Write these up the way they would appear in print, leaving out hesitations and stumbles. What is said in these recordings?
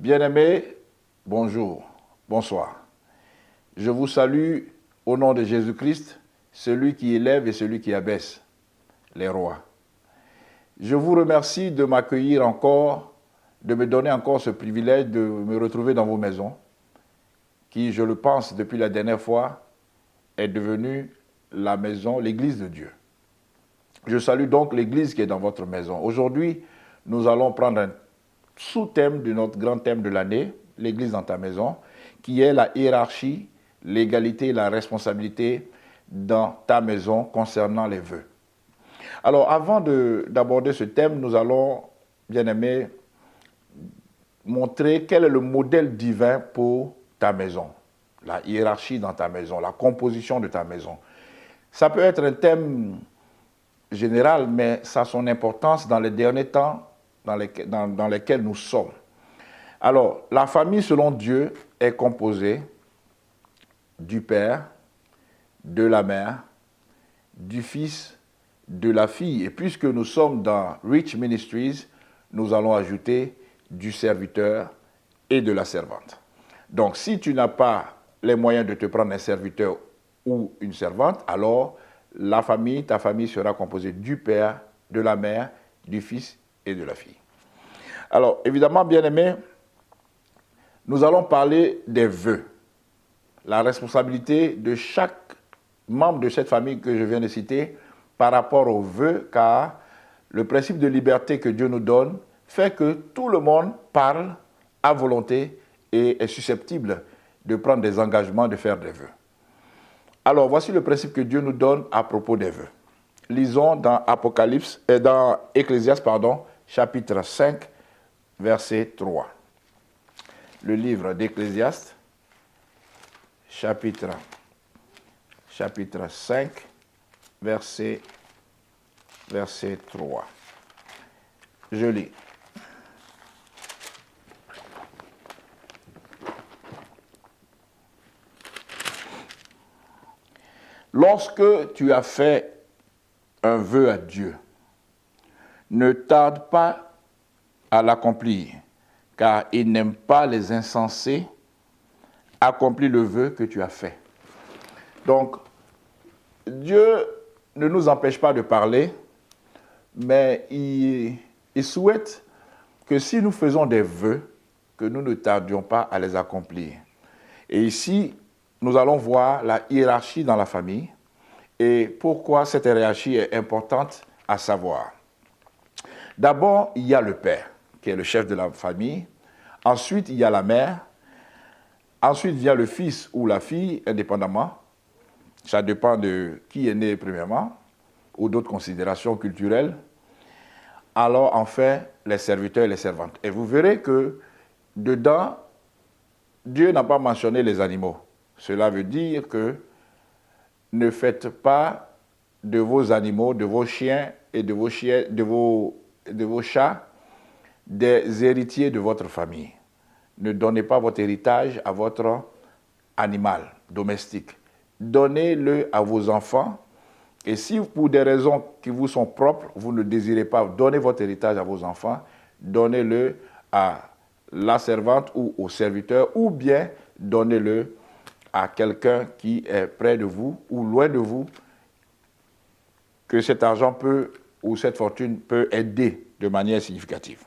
Bien-aimés, bonjour, bonsoir. Je vous salue au nom de Jésus-Christ, celui qui élève et celui qui abaisse les rois. Je vous remercie de m'accueillir encore, de me donner encore ce privilège de me retrouver dans vos maisons, qui, je le pense, depuis la dernière fois, est devenue la maison, l'église de Dieu. Je salue donc l'église qui est dans votre maison. Aujourd'hui, nous allons prendre un sous-thème de notre grand thème de l'année, l'église dans ta maison, qui est la hiérarchie, l'égalité et la responsabilité dans ta maison concernant les vœux. Alors, avant d'aborder ce thème, nous allons, bien aimés, montrer quel est le modèle divin pour ta maison, la hiérarchie dans ta maison, la composition de ta maison. Ça peut être un thème général, mais ça a son importance dans les derniers temps dans lesquels nous sommes. Alors, la famille selon Dieu est composée du père, de la mère, du fils, de la fille. Et puisque nous sommes dans Rich Ministries, nous allons ajouter du serviteur et de la servante. Donc, si tu n'as pas les moyens de te prendre un serviteur ou une servante, alors ta famille sera composée du père, de la mère, du fils et de la fille. Alors, évidemment, bien-aimés, nous allons parler des vœux. La responsabilité de chaque membre de cette famille que je viens de citer par rapport aux vœux, car le principe de liberté que Dieu nous donne fait que tout le monde parle à volonté et est susceptible de prendre des engagements, de faire des vœux. Alors, voici le principe que Dieu nous donne à propos des vœux. Lisons dans Ecclésiaste, chapitre 5, verset 3. Le livre d'Ecclésiaste, chapitre 5, verset 3. Je lis. Lorsque tu as fait un vœu à Dieu, ne tarde pas à l'accomplir, car il n'aime pas les insensés. Accomplis le vœu que tu as fait. Donc, Dieu ne nous empêche pas de parler, mais il souhaite que si nous faisons des vœux, que nous ne tardions pas à les accomplir. Et ici, nous allons voir la hiérarchie dans la famille et pourquoi cette hiérarchie est importante à savoir. D'abord, il y a le père, qui est le chef de la famille. Ensuite, il y a la mère. Ensuite vient le fils ou la fille, indépendamment. Ça dépend de qui est né premièrement, ou d'autres considérations culturelles. Alors, enfin, les serviteurs et les servantes. Et vous verrez que dedans, Dieu n'a pas mentionné les animaux. Cela veut dire que ne faites pas de vos animaux, de vos chiens et de vos chats des héritiers de votre famille. Ne donnez pas votre héritage à votre animal domestique. Donnez-le à vos enfants. Et si pour des raisons qui vous sont propres, vous ne désirez pas donner votre héritage à vos enfants, donnez-le à la servante ou au serviteur, ou bien donnez-le à quelqu'un qui est près de vous ou loin de vous, que cet argent peut ou cette fortune peut aider de manière significative.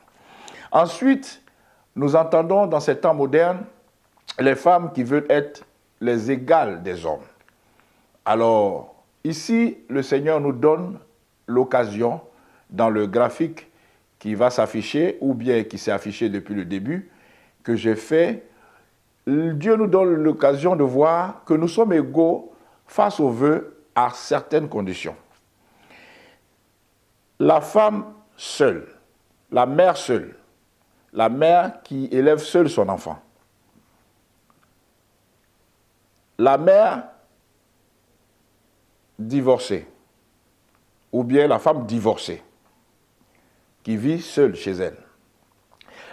Ensuite, nous entendons dans ces temps modernes les femmes qui veulent être les égales des hommes. Alors, ici, le Seigneur nous donne l'occasion, dans le graphique qui va s'afficher, ou bien qui s'est affiché depuis le début, que j'ai fait, Dieu nous donne l'occasion de voir que nous sommes égaux face aux vœux à certaines conditions. La femme seule, la mère seule, la mère qui élève seule son enfant. La mère divorcée, ou bien la femme divorcée, qui vit seule chez elle.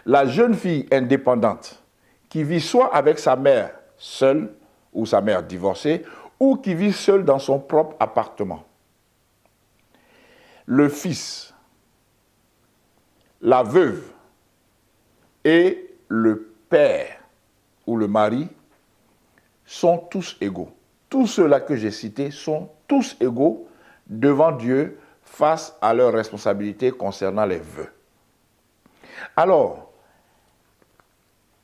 La jeune fille indépendante, qui vit soit avec sa mère seule, ou sa mère divorcée, ou qui vit seule dans son propre appartement. Le fils, la veuve, et le père ou le mari sont tous égaux. Tous ceux-là que j'ai cités sont tous égaux devant Dieu face à leurs responsabilités concernant les vœux. Alors,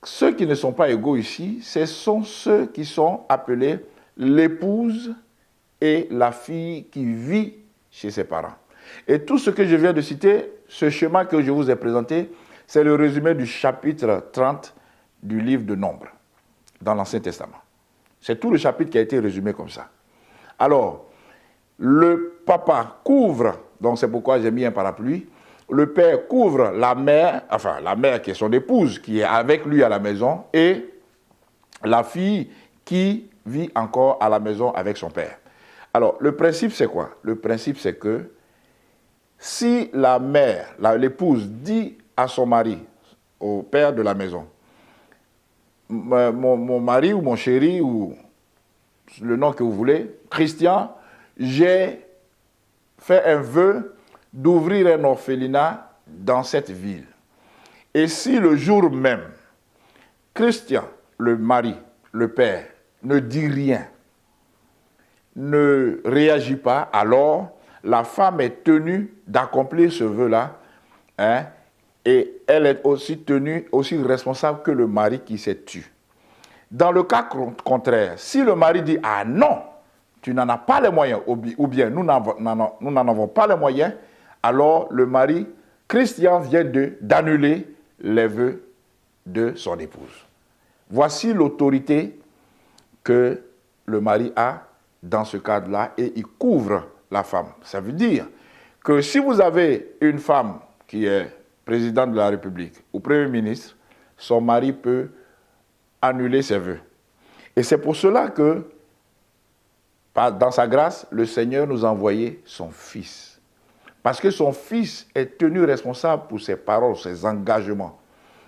ceux qui ne sont pas égaux ici, ce sont ceux qui sont appelés l'épouse et la fille qui vit chez ses parents. Et tout ce que je viens de citer, ce schéma que je vous ai présenté, c'est le résumé du chapitre 30 du livre de Nombres, dans l'Ancien Testament. C'est tout le chapitre qui a été résumé comme ça. Alors, le papa couvre, donc c'est pourquoi j'ai mis un parapluie, le père couvre la mère, enfin la mère qui est son épouse, qui est avec lui à la maison, et la fille qui vit encore à la maison avec son père. Alors, le principe c'est quoi? Le principe c'est que si la mère, l'épouse dit à son mari, au père de la maison, mon mari ou mon chéri, ou le nom que vous voulez, Christian, j'ai fait un vœu d'ouvrir un orphelinat dans cette ville. Et si le jour même, Christian, le mari, le père, ne dit rien, ne réagit pas, alors la femme est tenue d'accomplir ce vœu-là, hein, et elle est aussi tenue, aussi responsable que le mari qui s'est tué. Dans le cas contraire, si le mari dit « Ah non, tu n'en as pas les moyens » ou bien « Nous n'en avons pas les moyens », alors le mari, Christian, vient d'annuler les vœux de son épouse. Voici l'autorité que le mari a dans ce cadre-là et il couvre la femme. Ça veut dire que si vous avez une femme qui est présidente de la République ou Premier ministre, son mari peut annuler ses vœux. Et c'est pour cela que, dans sa grâce, le Seigneur nous a envoyé son Fils. Parce que son Fils est tenu responsable pour ses paroles, ses engagements.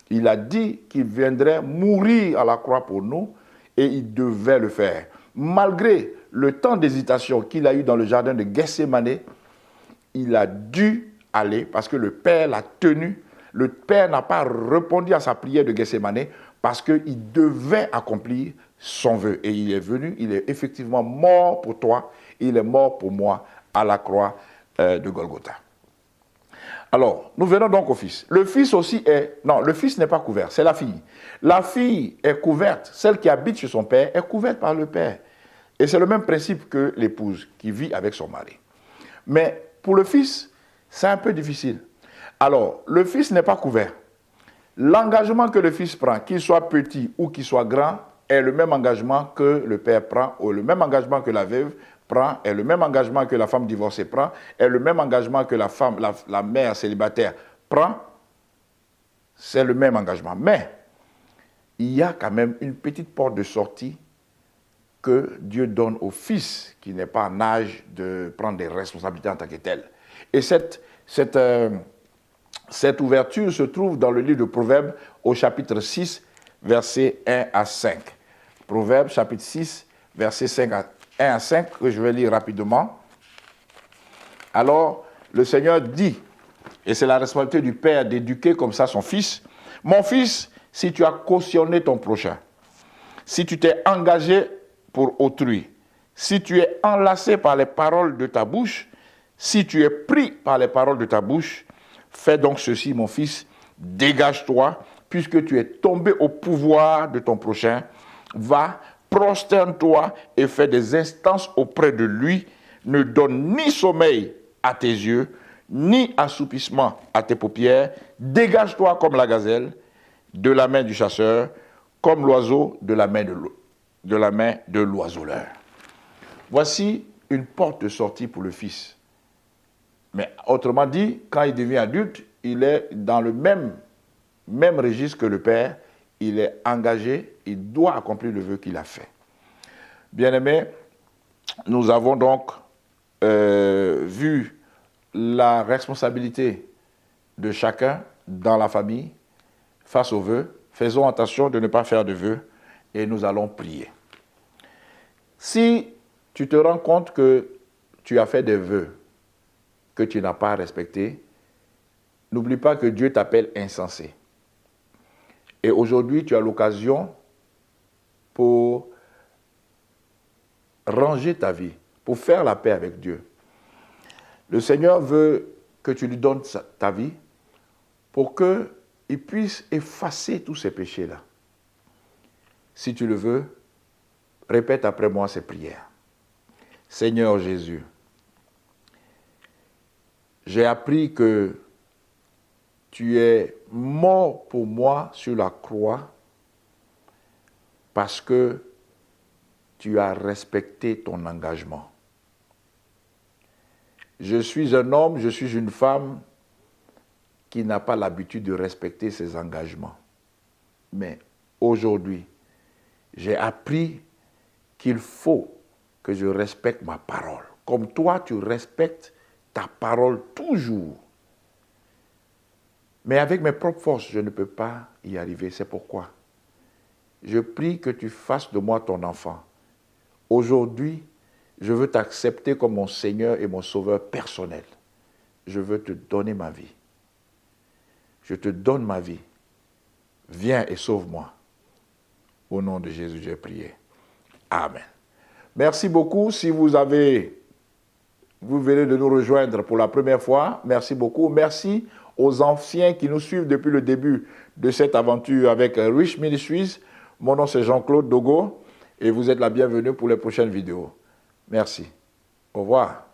Il a dit qu'il viendrait mourir à la croix pour nous et il devait le faire. Malgré le temps d'hésitation qu'il a eu dans le jardin de Gethsémane, il a dû aller parce que le Père l'a tenu. Le Père n'a pas répondu à sa prière de Gethsémane parce qu'il devait accomplir son vœu. Et il est venu, il est effectivement mort pour toi, il est mort pour moi à la croix de Golgotha. Alors, nous venons donc au Fils. Le Fils aussi est... Non, le Fils n'est pas couvert, c'est la fille. La fille est couverte, celle qui habite chez son père est couverte par le Père. Et c'est le même principe que l'épouse qui vit avec son mari. Mais pour le Fils, c'est un peu difficile. Alors, le Fils n'est pas couvert. L'engagement que le Fils prend, qu'il soit petit ou qu'il soit grand, est le même engagement que le Père prend, ou le même engagement que la veuve prend, est le même engagement que la femme divorcée prend, est le même engagement que la mère célibataire prend. C'est le même engagement. Mais il y a quand même une petite porte de sortie que Dieu donne au Fils qui n'est pas en âge de prendre des responsabilités en tant que tel. Et cette ouverture se trouve dans le livre de Proverbes au chapitre 6, versets 1 à 5. Proverbes, chapitre 6, versets 1 à 5, que je vais lire rapidement. Alors, le Seigneur dit, et c'est la responsabilité du Père d'éduquer comme ça son fils, « Mon fils, si tu as cautionné ton prochain, si tu t'es engagé pour autrui, si tu es enlacé par les paroles de ta bouche, si tu es pris par les paroles de ta bouche, fais donc ceci, mon fils, dégage-toi, puisque tu es tombé au pouvoir de ton prochain, va, prosterne-toi et fais des instances auprès de lui, ne donne ni sommeil à tes yeux, ni assoupissement à tes paupières, dégage-toi comme la gazelle de la main du chasseur, comme l'oiseau de la main de l'oiseleur. Voici une porte de sortie pour le fils. Mais autrement dit, quand il devient adulte, il est dans le même registre que le père, il est engagé, il doit accomplir le vœu qu'il a fait. Bien-aimés, nous avons donc vu la responsabilité de chacun dans la famille face aux vœux. Faisons attention de ne pas faire de vœux et nous allons prier. Si tu te rends compte que tu as fait des vœux que tu n'as pas respectés, n'oublie pas que Dieu t'appelle insensé. Et aujourd'hui, tu as l'occasion pour ranger ta vie, pour faire la paix avec Dieu. Le Seigneur veut que tu lui donnes ta vie pour qu'il puisse effacer tous ces péchés-là. Si tu le veux, répète après moi ces prières. Seigneur Jésus, j'ai appris que tu es mort pour moi sur la croix parce que tu as respecté ton engagement. Je suis un homme, je suis une femme qui n'a pas l'habitude de respecter ses engagements. Mais aujourd'hui, j'ai appris qu'il faut que je respecte ma parole. Comme toi, tu respectes ta parole toujours. Mais avec mes propres forces, je ne peux pas y arriver. C'est pourquoi je prie que tu fasses de moi ton enfant. Aujourd'hui, je veux t'accepter comme mon Seigneur et mon Sauveur personnel. Je veux te donner ma vie. Je te donne ma vie. Viens et sauve-moi. Au nom de Jésus, j'ai prié. Amen. Merci beaucoup. Si vous venez de nous rejoindre pour la première fois, merci beaucoup. Merci aux anciens qui nous suivent depuis le début de cette aventure avec Rich Ministries. Mon nom, c'est Jean-Claude Dogo et vous êtes la bienvenue pour les prochaines vidéos. Merci. Au revoir.